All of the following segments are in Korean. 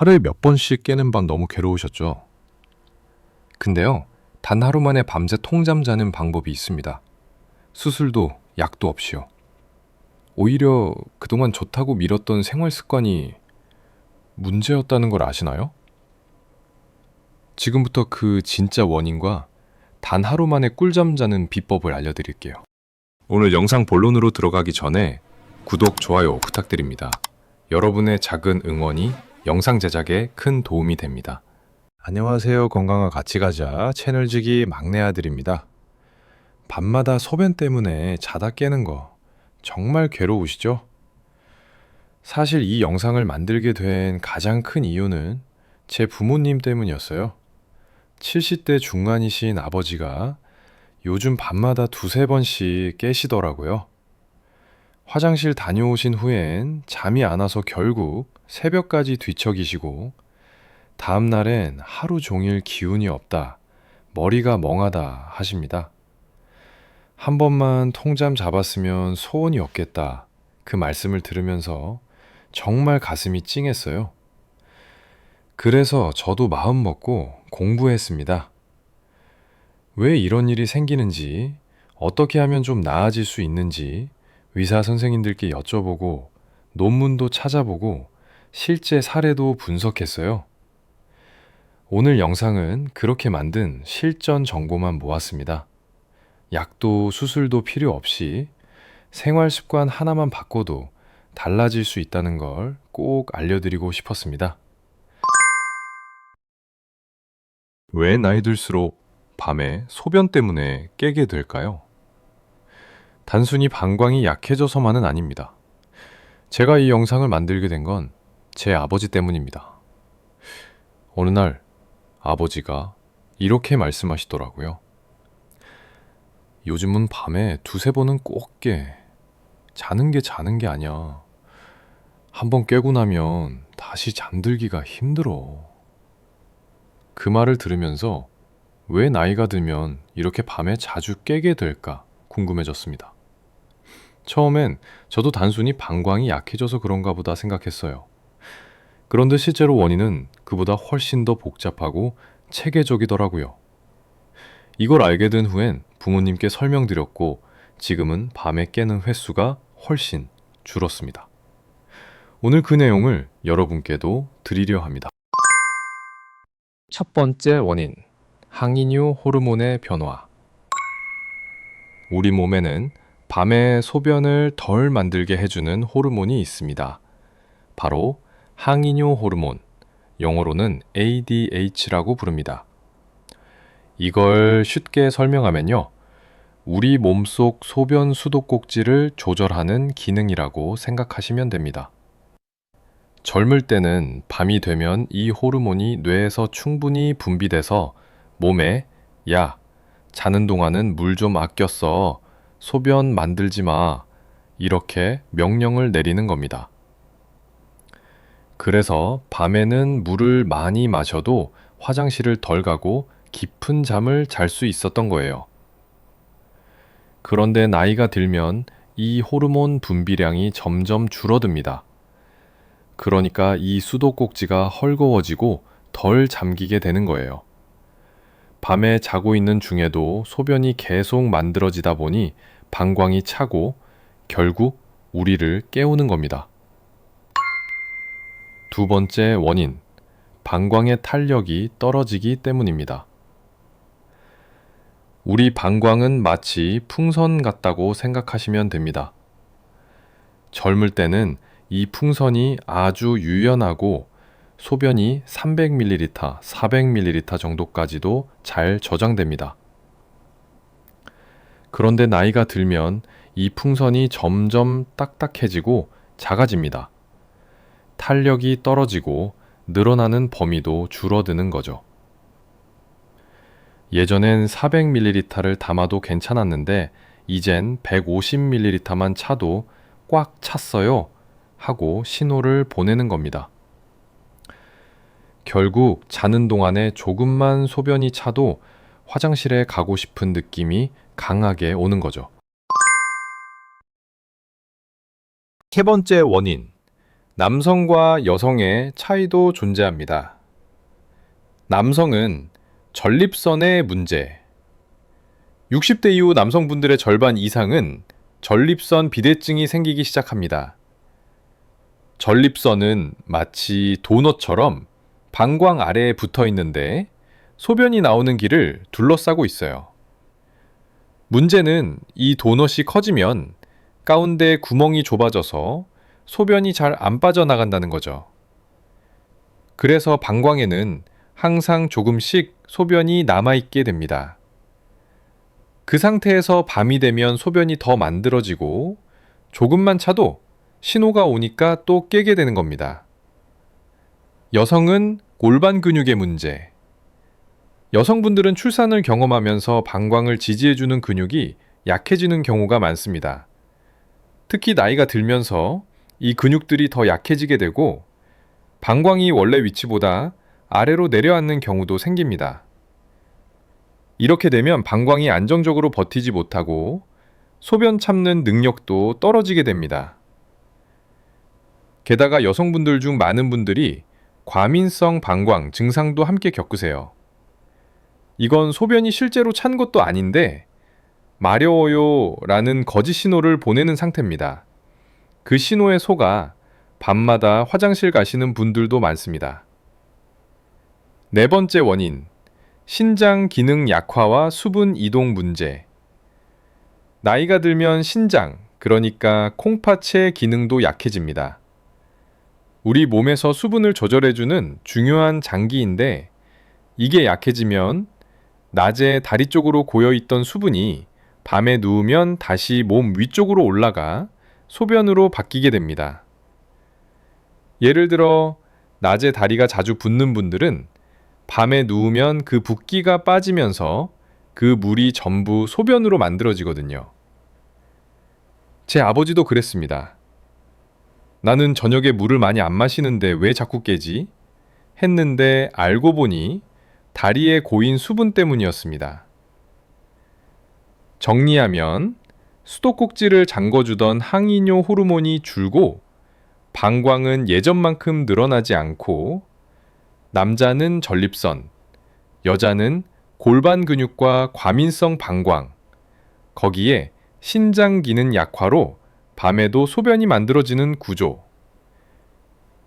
하루에 몇 번씩 깨는 밤 너무 괴로우셨죠? 근데요, 단 하루 만에 밤새 통잠 자는 방법이 있습니다. 수술도 약도 없이요. 오히려 그동안 좋다고 미뤘던 생활 습관이 문제였다는 걸 아시나요? 지금부터 그 진짜 원인과 단 하루 만에 꿀잠 자는 비법을 알려드릴게요. 오늘 영상 본론으로 들어가기 전에 구독, 좋아요 부탁드립니다. 여러분의 작은 응원이 영상 제작에 큰 도움이 됩니다. 안녕하세요. 건강과 같이 가자. 채널지기 막내 아들입니다. 밤마다 소변 때문에 자다 깨는 거 정말 괴로우시죠? 사실 이 영상을 만들게 된 가장 큰 이유는 제 부모님 때문이었어요. 70대 중반이신 아버지가 요즘 밤마다 두세 번씩 깨시더라고요. 화장실 다녀오신 후엔 잠이 안 와서 결국 새벽까지 뒤척이시고 다음 날엔 하루 종일 기운이 없다, 머리가 멍하다 하십니다. 한 번만 통잠 잡았으면 소원이 없겠다. 그 말씀을 들으면서 정말 가슴이 찡했어요. 그래서 저도 마음 먹고 공부했습니다. 왜 이런 일이 생기는지, 어떻게 하면 좀 나아질 수 있는지 의사 선생님들께 여쭤보고 논문도 찾아보고 실제 사례도 분석했어요. 오늘 영상은 그렇게 만든 실전 정보만 모았습니다. 약도 수술도 필요 없이 생활 습관 하나만 바꿔도 달라질 수 있다는 걸 꼭 알려드리고 싶었습니다. 왜 나이 들수록 밤에 소변 때문에 깨게 될까요? 단순히 방광이 약해져서만은 아닙니다. 제가 이 영상을 만들게 된 건 제 아버지 때문입니다. 어느 날 아버지가 이렇게 말씀하시더라고요. 요즘은 밤에 두세 번은 꼭 깨. 자는 게 아니야. 한번 깨고 나면 다시 잠들기가 힘들어. 그 말을 들으면서 왜 나이가 들면 이렇게 밤에 자주 깨게 될까 궁금해졌습니다. 처음엔 저도 단순히 방광이 약해져서 그런가 보다 생각했어요. 그런데 실제로 원인은 그보다 훨씬 더 복잡하고 체계적이더라고요. 이걸 알게 된 후엔 부모님께 설명드렸고 지금은 밤에 깨는 횟수가 훨씬 줄었습니다. 오늘 그 내용을 여러분께도 드리려 합니다. 첫 번째 원인, 항이뇨 호르몬의 변화. 우리 몸에는 밤에 소변을 덜 만들게 해주는 호르몬이 있습니다. 바로 항이뇨 호르몬, 영어로는 ADH라고 부릅니다. 이걸 쉽게 설명하면요, 우리 몸속 소변 수도꼭지를 조절하는 기능이라고 생각하시면 됩니다. 젊을 때는 밤이 되면 이 호르몬이 뇌에서 충분히 분비돼서 몸에 야, 자는 동안은 물 좀 아껴 써, 소변 만들지 마, 이렇게 명령을 내리는 겁니다. 그래서 밤에는 물을 많이 마셔도 화장실을 덜 가고 깊은 잠을 잘 수 있었던 거예요. 그런데 나이가 들면 이 호르몬 분비량이 점점 줄어듭니다. 그러니까 이 수도꼭지가 헐거워지고 덜 잠기게 되는 거예요. 밤에 자고 있는 중에도 소변이 계속 만들어지다 보니 방광이 차고 결국 우리를 깨우는 겁니다. 두 번째 원인, 방광의 탄력이 떨어지기 때문입니다. 우리 방광은 마치 풍선 같다고 생각하시면 됩니다. 젊을 때는 이 풍선이 아주 유연하고 소변이 300ml, 400ml 정도까지도 잘 저장됩니다. 그런데 나이가 들면 이 풍선이 점점 딱딱해지고 작아집니다. 탄력이 떨어지고 늘어나는 범위도 줄어드는 거죠. 예전엔 400ml를 담아도 괜찮았는데 이젠 150ml만 차도 꽉 찼어요 하고 신호를 보내는 겁니다. 결국 자는 동안에 조금만 소변이 차도 화장실에 가고 싶은 느낌이 강하게 오는 거죠. 세 번째 원인, 남성과 여성의 차이도 존재합니다. 남성은 전립선의 문제. 60대 이후 남성분들의 절반 이상은 전립선 비대증이 생기기 시작합니다. 전립선은 마치 도넛처럼 방광 아래에 붙어 있는데 소변이 나오는 길을 둘러싸고 있어요. 문제는 이 도넛이 커지면 가운데 구멍이 좁아져서 소변이 잘 안 빠져나간다는 거죠. 그래서 방광에는 항상 조금씩 소변이 남아있게 됩니다. 그 상태에서 밤이 되면 소변이 더 만들어지고 조금만 차도 신호가 오니까 또 깨게 되는 겁니다. 여성은 골반 근육의 문제. 여성분들은 출산을 경험하면서 방광을 지지해주는 근육이 약해지는 경우가 많습니다. 특히 나이가 들면서 이 근육들이 더 약해지게 되고 방광이 원래 위치보다 아래로 내려앉는 경우도 생깁니다. 이렇게 되면 방광이 안정적으로 버티지 못하고 소변 참는 능력도 떨어지게 됩니다. 게다가 여성분들 중 많은 분들이 과민성 방광 증상도 함께 겪으세요. 이건 소변이 실제로 찬 것도 아닌데 마려워요 라는 거짓 신호를 보내는 상태입니다. 그 신호에 속아 밤마다 화장실 가시는 분들도 많습니다. 네 번째 원인, 신장 기능 약화와 수분 이동 문제. 나이가 들면 신장, 그러니까 콩팥의 기능도 약해집니다. 우리 몸에서 수분을 조절해주는 중요한 장기인데 이게 약해지면 낮에 다리 쪽으로 고여있던 수분이 밤에 누우면 다시 몸 위쪽으로 올라가 소변으로 바뀌게 됩니다. 예를 들어 낮에 다리가 자주 붓는 분들은 밤에 누우면 그 붓기가 빠지면서 그 물이 전부 소변으로 만들어지거든요. 제 아버지도 그랬습니다. 나는 저녁에 물을 많이 안 마시는데 왜 자꾸 깨지? 했는데 알고 보니 다리에 고인 수분 때문이었습니다. 정리하면 수도꼭지를 잠궈주던 항이뇨 호르몬이 줄고 방광은 예전만큼 늘어나지 않고 남자는 전립선, 여자는 골반 근육과 과민성 방광, 거기에 신장 기능 약화로 밤에도 소변이 만들어지는 구조.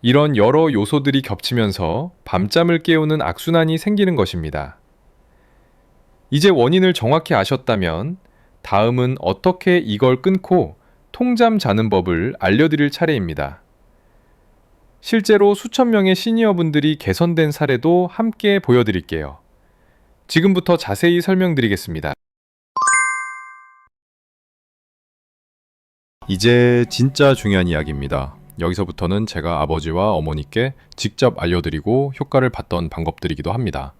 이런 여러 요소들이 겹치면서 밤잠을 깨우는 악순환이 생기는 것입니다. 이제 원인을 정확히 아셨다면 다음은 어떻게 이걸 끊고 통잠 자는 법을 알려드릴 차례입니다. 실제로 수천 명의 시니어분들이 개선된 사례도 함께 보여드릴게요. 지금부터 자세히 설명드리겠습니다. 이제 진짜 중요한 이야기입니다. 여기서부터는 제가 아버지와 어머니께 직접 알려드리고 효과를 봤던 방법들이기도 합니다.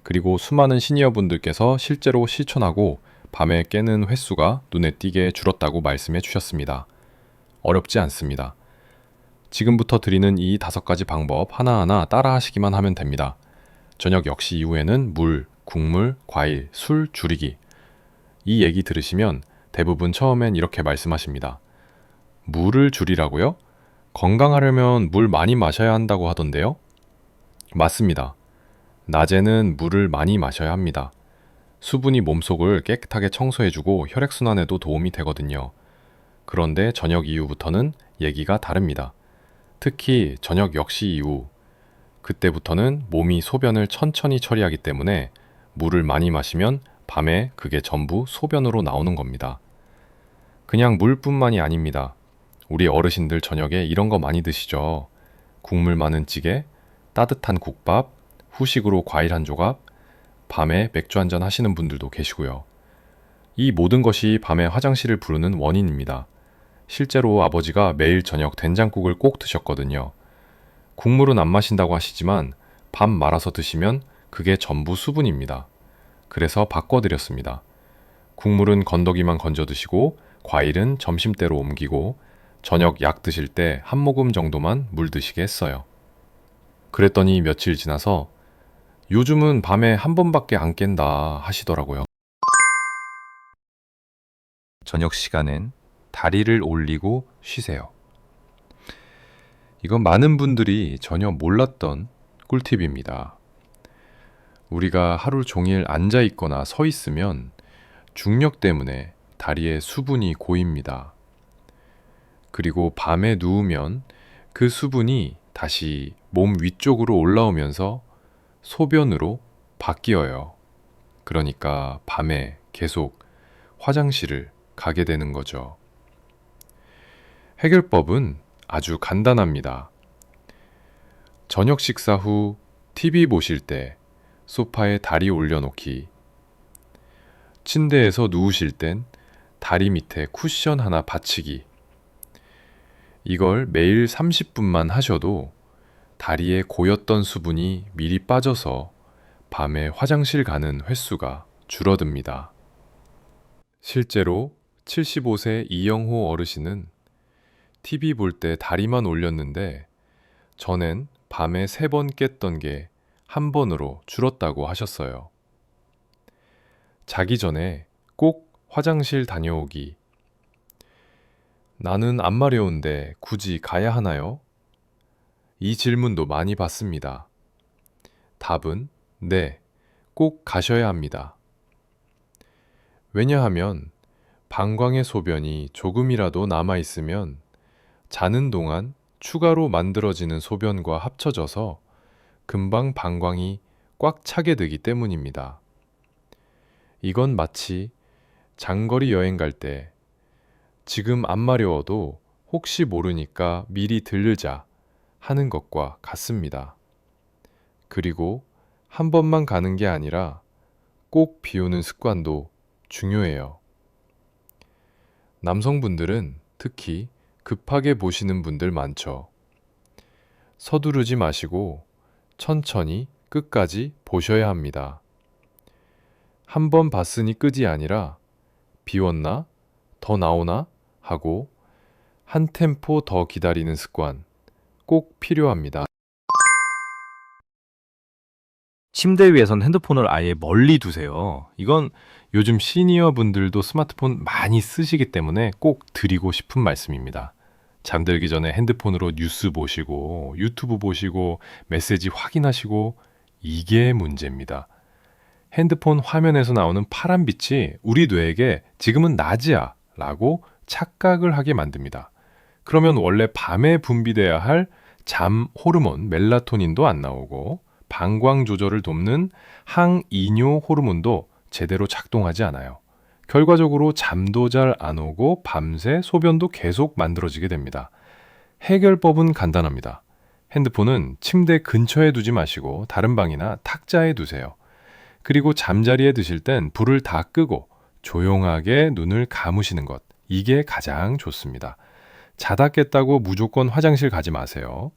그리고 수많은 시니어분들께서 실제로 실천하고 밤에 깨는 횟수가 눈에 띄게 줄었다고 말씀해 주셨습니다. 어렵지 않습니다. 지금부터 드리는 이 5가지 방법 하나하나 따라 하시기만 하면 됩니다. 저녁 0시 이후에는 물, 국물, 과일, 술 줄이기. 이 얘기 들으시면 대부분 처음엔 이렇게 말씀하십니다. 물을 줄이라고요? 건강하려면 물 많이 마셔야 한다고 하던데요? 맞습니다. 낮에는 물을 많이 마셔야 합니다. 수분이 몸속을 깨끗하게 청소해주고 혈액순환에도 도움이 되거든요. 그런데 저녁 이후부터는 얘기가 다릅니다. 특히 저녁 0시 이후, 그때부터는 몸이 소변을 천천히 처리하기 때문에 물을 많이 마시면 밤에 그게 전부 소변으로 나오는 겁니다. 그냥 물뿐만이 아닙니다. 우리 어르신들 저녁에 이런 거 많이 드시죠? 국물 많은 찌개, 따뜻한 국밥, 후식으로 과일 한 조각, 밤에 맥주 한잔 하시는 분들도 계시고요. 이 모든 것이 밤에 화장실을 부르는 원인입니다. 실제로 아버지가 매일 저녁 된장국을 꼭 드셨거든요. 국물은 안 마신다고 하시지만 밥 말아서 드시면 그게 전부 수분입니다. 그래서 바꿔드렸습니다. 국물은 건더기만 건져 드시고 과일은 점심때로 옮기고 저녁 약 드실 때 한 모금 정도만 물 드시게 했어요. 그랬더니 며칠 지나서 요즘은 밤에 한 번밖에 안 깬다 하시더라고요. 저녁 시간엔 다리를 올리고 쉬세요. 이건 많은 분들이 전혀 몰랐던 꿀팁입니다. 우리가 하루 종일 앉아 있거나 서 있으면 중력 때문에 다리에 수분이 고입니다. 그리고 밤에 누우면 그 수분이 다시 몸 위쪽으로 올라오면서 소변으로 바뀌어요. 그러니까 밤에 계속 화장실을 가게 되는 거죠. 해결법은 아주 간단합니다. 저녁 식사 후 TV 보실 때 소파에 다리 올려놓기, 침대에서 누우실 땐 다리 밑에 쿠션 하나 받치기. 이걸 매일 30분만 하셔도 다리에 고였던 수분이 미리 빠져서 밤에 화장실 가는 횟수가 줄어듭니다. 실제로 75세 이영호 어르신은 TV 볼 때 다리만 올렸는데 전엔 밤에 3번 깼던 게 1번으로 줄었다고 하셨어요. 자기 전에 꼭 화장실 다녀오기. 나는 안 마려운데 굳이 가야 하나요? 이 질문도 많이 받습니다. 답은 네, 꼭 가셔야 합니다. 왜냐하면 방광의 소변이 조금이라도 남아있으면 자는 동안 추가로 만들어지는 소변과 합쳐져서 금방 방광이 꽉 차게 되기 때문입니다. 이건 마치 장거리 여행 갈 때 지금 안 마려워도 혹시 모르니까 미리 들르자 하는 것과 같습니다. 그리고 한 번만 가는 게 아니라 꼭 비우는 습관도 중요해요. 남성분들은 특히 급하게 보시는 분들 많죠. 서두르지 마시고 천천히 끝까지 보셔야 합니다. 한 번 봤으니 끝이 아니라 비웠나? 더 나오나? 하고 한 템포 더 기다리는 습관 꼭 필요합니다. 침대 위에선 핸드폰을 아예 멀리 두세요. 이건 요즘 시니어 분들도 스마트폰 많이 쓰시기 때문에 꼭 드리고 싶은 말씀입니다. 잠들기 전에 핸드폰으로 뉴스 보시고 유튜브 보시고 메시지 확인하시고 이게 문제입니다. 핸드폰 화면에서 나오는 파란 빛이 우리 뇌에게 지금은 낮이야 라고 착각을 하게 만듭니다. 그러면 원래 밤에 분비돼야 할 잠 호르몬 멜라토닌도 안 나오고 방광 조절을 돕는 항이뇨 호르몬도 제대로 작동하지 않아요. 결과적으로 잠도 잘 안 오고 밤새 소변도 계속 만들어지게 됩니다. 해결법은 간단합니다. 핸드폰은 침대 근처에 두지 마시고 다른 방이나 탁자에 두세요. 그리고 잠자리에 드실 땐 불을 다 끄고 조용하게 눈을 감으시는 것. 이게 가장 좋습니다. 자다 깼다고 무조건 화장실 가지 마세요.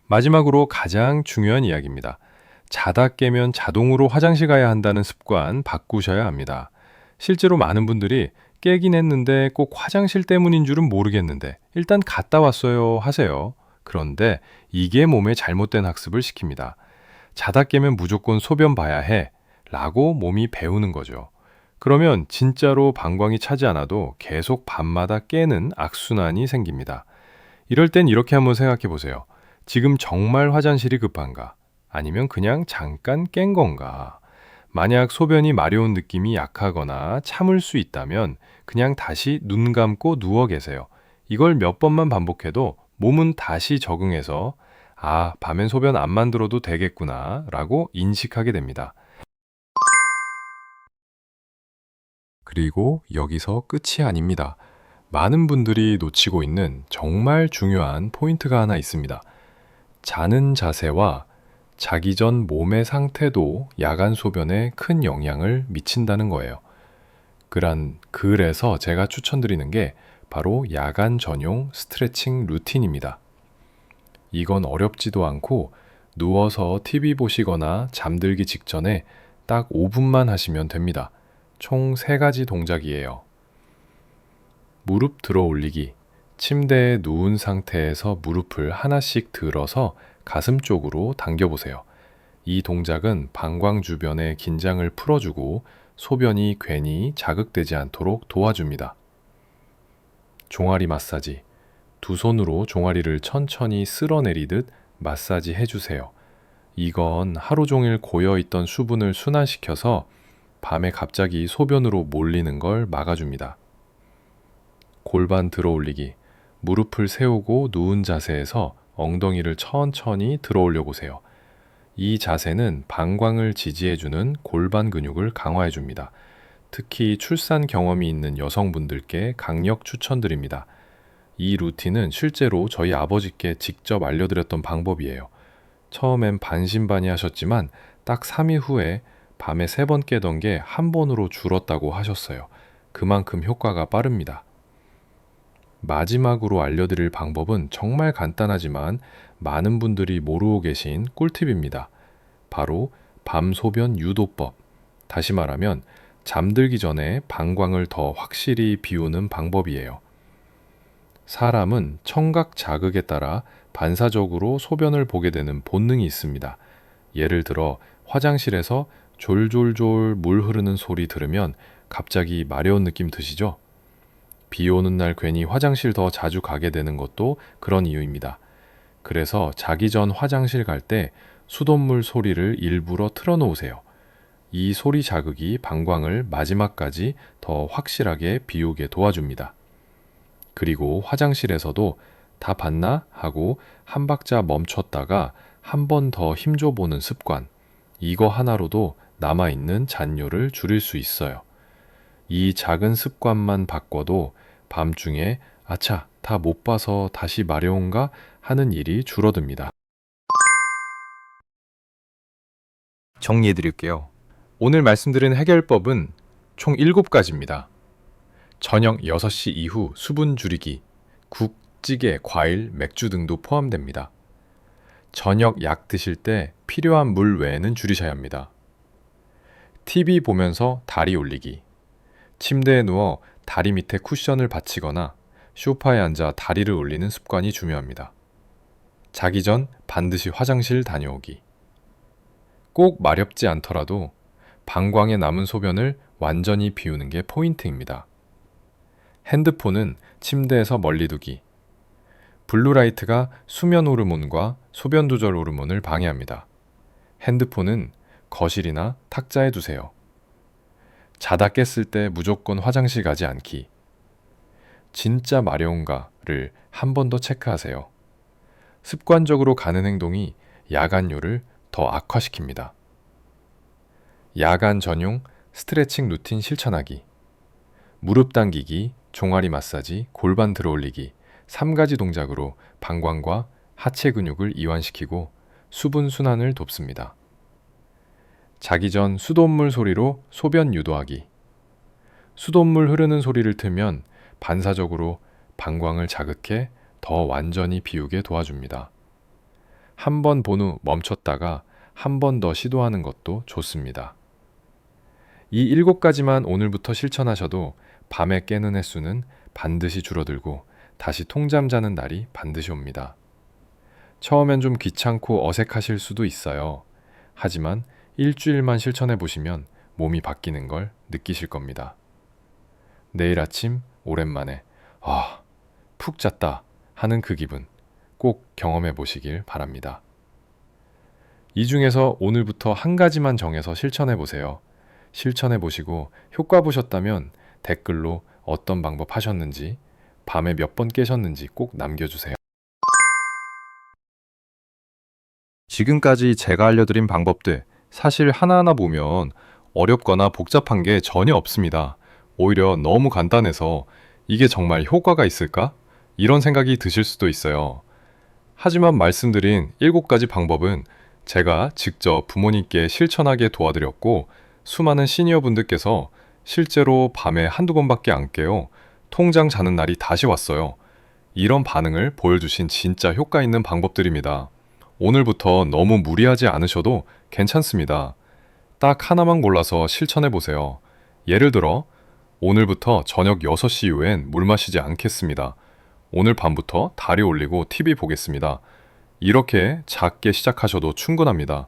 마지막으로 가장 중요한 이야기입니다. 자다 깨면 자동으로 화장실 가야 한다는 습관 바꾸셔야 합니다. 실제로 많은 분들이 깨긴 했는데 꼭 화장실 때문인 줄은 모르겠는데 일단 갔다 왔어요 하세요. 그런데 이게 몸에 잘못된 학습을 시킵니다. 자다 깨면 무조건 소변 봐야 해 라고 몸이 배우는 거죠. 그러면 진짜로 방광이 차지 않아도 계속 밤마다 깨는 악순환이 생깁니다. 이럴 땐 이렇게 한번 생각해 보세요. 지금 정말 화장실이 급한가? 아니면 그냥 잠깐 깬 건가? 만약 소변이 마려운 느낌이 약하거나 참을 수 있다면 그냥 다시 눈 감고 누워 계세요. 이걸 몇 번만 반복해도 몸은 다시 적응해서 아, 밤엔 소변 안 만들어도 되겠구나 라고 인식하게 됩니다. 그리고 여기서 끝이 아닙니다. 많은 분들이 놓치고 있는 정말 중요한 포인트가 하나 있습니다. 자는 자세와 자기 전 몸의 상태도 야간 소변에 큰 영향을 미친다는 거예요. 그래서 제가 추천드리는 게 바로 야간 전용 스트레칭 루틴입니다. 이건 어렵지도 않고 누워서 TV 보시거나 잠들기 직전에 딱 5분만 하시면 됩니다. 총 3가지 동작이에요. 무릎 들어 올리기. 침대에 누운 상태에서 무릎을 하나씩 들어서 가슴 쪽으로 당겨보세요. 이 동작은 방광 주변의 긴장을 풀어주고 소변이 괜히 자극되지 않도록 도와줍니다. 종아리 마사지. 두 손으로 종아리를 천천히 쓸어내리듯 마사지 해주세요. 이건 하루 종일 고여있던 수분을 순환시켜서 밤에 갑자기 소변으로 몰리는 걸 막아줍니다. 골반 들어 올리기. 무릎을 세우고 누운 자세에서 엉덩이를 천천히 들어 올려 보세요. 이 자세는 방광을 지지해주는 골반 근육을 강화해줍니다. 특히 출산 경험이 있는 여성분들께 강력 추천드립니다. 이 루틴은 실제로 저희 아버지께 직접 알려드렸던 방법이에요. 처음엔 반신반의하셨지만 딱 3일 후에 밤에 3번 깨던 게 한 번으로 줄었다고 하셨어요. 그만큼 효과가 빠릅니다. 마지막으로 알려드릴 방법은 정말 간단하지만 많은 분들이 모르고 계신 꿀팁입니다. 바로 밤소변 유도법. 다시 말하면 잠들기 전에 방광을 더 확실히 비우는 방법이에요. 사람은 청각 자극에 따라 반사적으로 소변을 보게 되는 본능이 있습니다. 예를 들어 화장실에서 졸졸졸 물 흐르는 소리 들으면 갑자기 마려운 느낌 드시죠? 비 오는 날 괜히 화장실 더 자주 가게 되는 것도 그런 이유입니다. 그래서 자기 전 화장실 갈 때 수돗물 소리를 일부러 틀어놓으세요. 이 소리 자극이 방광을 마지막까지 더 확실하게 비우게 도와줍니다. 그리고 화장실에서도 다 봤나? 하고 한 박자 멈췄다가 한 번 더 힘줘보는 습관. 이거 하나로도 남아있는 잔뇨를 줄일 수 있어요. 이 작은 습관만 바꿔도 밤중에 아차, 다 못 봐서 다시 마려운가 하는 일이 줄어듭니다. 정리해 드릴게요. 오늘 말씀드린 해결법은 총 7가지입니다. 저녁 6시 이후 수분 줄이기, 국, 찌개, 과일, 맥주 등도 포함됩니다. 저녁 약 드실 때 필요한 물 외에는 줄이셔야 합니다. TV 보면서 다리 올리기. 침대에 누워 다리 밑에 쿠션을 받치거나 소파에 앉아 다리를 올리는 습관이 중요합니다. 자기 전 반드시 화장실 다녀오기. 꼭 마렵지 않더라도 방광에 남은 소변을 완전히 비우는 게 포인트입니다. 핸드폰은 침대에서 멀리 두기. 블루라이트가 수면 호르몬과 소변 조절 호르몬을 방해합니다. 핸드폰은 거실이나 탁자에 두세요. 자다 깼을 때 무조건 화장실 가지 않기. 진짜 마려운가를 한 번 더 체크하세요. 습관적으로 가는 행동이 야간뇨를 더 악화시킵니다. 야간 전용 스트레칭 루틴 실천하기. 무릎 당기기, 종아리 마사지, 골반 들어 올리기 3가지 동작으로 방광과 하체 근육을 이완시키고 수분 순환을 돕습니다. 자기 전 수돗물 소리로 소변 유도하기. 수돗물 흐르는 소리를 틀면 반사적으로 방광을 자극해 더 완전히 비우게 도와줍니다. 한 번 본 후 멈췄다가 한 번 더 시도하는 것도 좋습니다. 이 7가지만 오늘부터 실천하셔도 밤에 깨는 횟수는 반드시 줄어들고 다시 통잠 자는 날이 반드시 옵니다. 처음엔 좀 귀찮고 어색하실 수도 있어요. 하지만 일주일만 실천해 보시면 몸이 바뀌는 걸 느끼실 겁니다. 내일 아침 오랜만에 푹 잤다 하는 그 기분 꼭 경험해 보시길 바랍니다. 이 중에서 오늘부터 한 가지만 정해서 실천해 보세요. 실천해 보시고 효과 보셨다면 댓글로 어떤 방법 하셨는지, 밤에 몇 번 깨셨는지 꼭 남겨주세요. 지금까지 제가 알려드린 방법들 사실 하나하나 보면 어렵거나 복잡한 게 전혀 없습니다. 오히려 너무 간단해서 이게 정말 효과가 있을까? 이런 생각이 드실 수도 있어요. 하지만 말씀드린 7가지 방법은 제가 직접 부모님께 실천하게 도와드렸고 수많은 시니어 분들께서 실제로 밤에 한두 번밖에 안 깨요. 통장 자는 날이 다시 왔어요. 이런 반응을 보여주신 진짜 효과 있는 방법들입니다. 오늘부터 너무 무리하지 않으셔도 괜찮습니다. 딱 하나만 골라서 실천해 보세요. 예를 들어 오늘부터 저녁 6시 이후엔 물 마시지 않겠습니다. 오늘 밤부터 다리 올리고 TV 보겠습니다. 이렇게 작게 시작하셔도 충분합니다.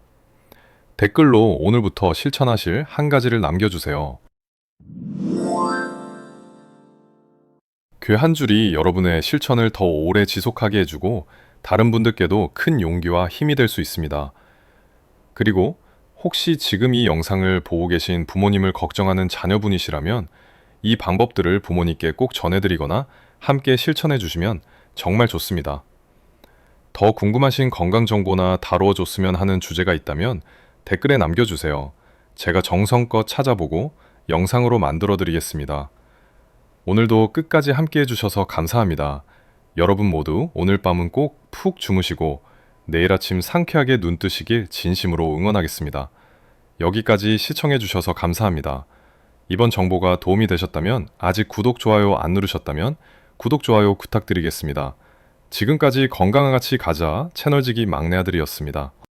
댓글로 오늘부터 실천하실 한 가지를 남겨주세요. 그 한 줄이 여러분의 실천을 더 오래 지속하게 해주고 다른 분들께도 큰 용기와 힘이 될 수 있습니다. 그리고 혹시 지금 이 영상을 보고 계신 부모님을 걱정하는 자녀분이시라면 이 방법들을 부모님께 꼭 전해드리거나 함께 실천해 주시면 정말 좋습니다. 더 궁금하신 건강 정보나 다루어줬으면 하는 주제가 있다면 댓글에 남겨주세요. 제가 정성껏 찾아보고 영상으로 만들어 드리겠습니다. 오늘도 끝까지 함께 해주셔서 감사합니다. 여러분 모두 오늘 밤은 꼭 푹 주무시고 내일 아침 상쾌하게 눈 뜨시길 진심으로 응원하겠습니다. 여기까지 시청해주셔서 감사합니다. 이번 정보가 도움이 되셨다면 아직 구독, 좋아요 안 누르셨다면 구독, 좋아요 부탁드리겠습니다. 지금까지 건강한 같이 가자 채널지기 막내 아들이었습니다.